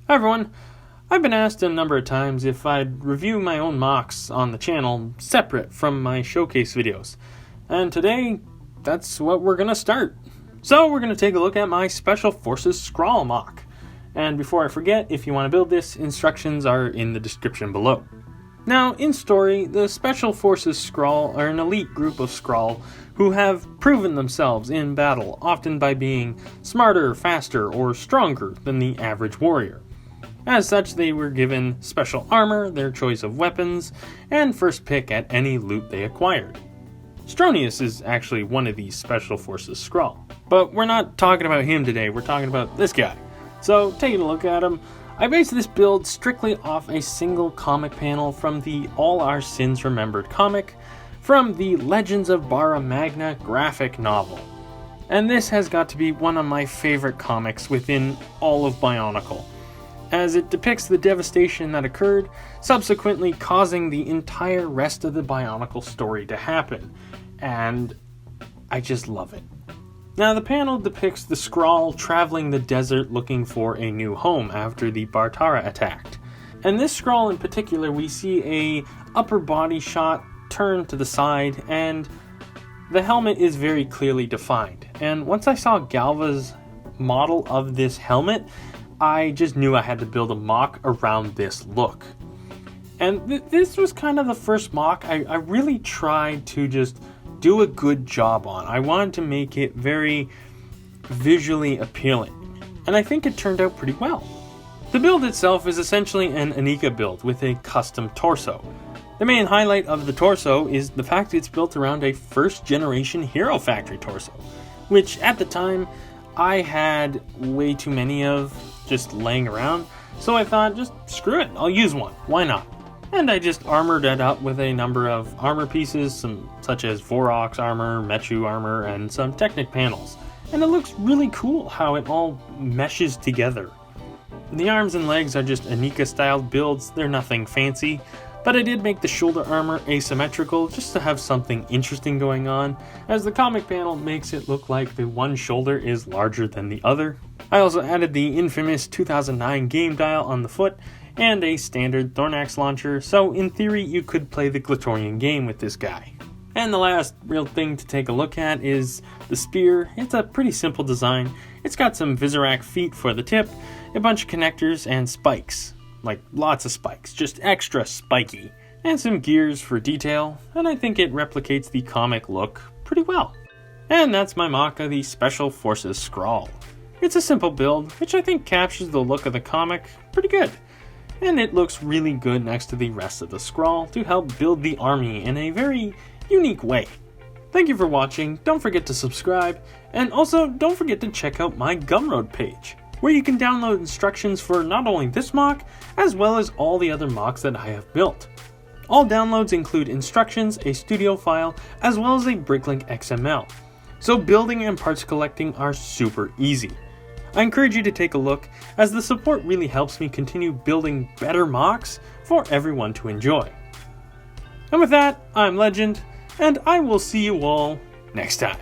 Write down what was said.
Hi everyone, I've been asked a number of times if I'd review my own MOCs on the channel separate from my showcase videos, and today that's what we're going to start. So we're going to take a look at my Special Forces Skrall MOC, and before I forget, if you want to build this, instructions are in the description below. Now, in story, the Special Forces Skrall are an elite group of Skrall who have proven themselves in battle, often by being smarter, faster, or stronger than the average warrior. As such, they were given special armor, their choice of weapons, and first pick at any loot they acquired. Stronius is actually one of these Special Forces Skrall, but we're not talking about him today, we're talking about this guy. So, taking a look at him, I based this build strictly off a single comic panel from the All Our Sins Remembered comic from the Legends of Bara Magna graphic novel. And this has got to be one of my favorite comics within all of Bionicle, as it depicts the devastation that occurred, subsequently causing the entire rest of the Bionicle story to happen. And I just love it. Now, the panel depicts the Skrall traveling the desert looking for a new home after the Bartara attacked. And this Skrall in particular, we see a upper body shot turned to the side, and the helmet is very clearly defined. And once I saw Galva's model of this helmet, I just knew I had to build a MOC around this look. And this was kind of the first MOC I really tried to just do a good job on. I wanted to make it very visually appealing, and I think it turned out pretty well. The build itself is essentially an Anika build with a custom torso. The main highlight of the torso is the fact it's built around a first generation Hero Factory torso, which at the time I had way too many of just laying around, so I thought, just screw it, I'll use one, why not? And I just armored it up with a number of armor pieces, such as Vorok's armor, Mechu armor, and some Technic panels. And it looks really cool how it all meshes together. The arms and legs are just Anika styled builds, they're nothing fancy, but I did make the shoulder armor asymmetrical just to have something interesting going on, as the comic panel makes it look like the one shoulder is larger than the other. I also added the infamous 2009 game dial on the foot, and a standard Thornax launcher, so in theory you could play the Glatorian game with this guy. And the last real thing to take a look at is the spear. It's a pretty simple design. It's got some Visorak feet for the tip, a bunch of connectors, and spikes. Like lots of spikes, just extra spiky. And some gears for detail, and I think it replicates the comic look pretty well. And that's my MOC of the Special Forces Skrall. It's a simple build, which I think captures the look of the comic pretty good. And it looks really good next to the rest of the Skrall to help build the army in a very unique way. Thank you for watching, don't forget to subscribe, and also don't forget to check out my Gumroad page, where you can download instructions for not only this MOC, as well as all the other MOCs that I have built. All downloads include instructions, a studio file, as well as a Bricklink XML, so building and parts collecting are super easy. I encourage you to take a look, as the support really helps me continue building better MOCs for everyone to enjoy. And with that, I'm Legend, and I will see you all next time.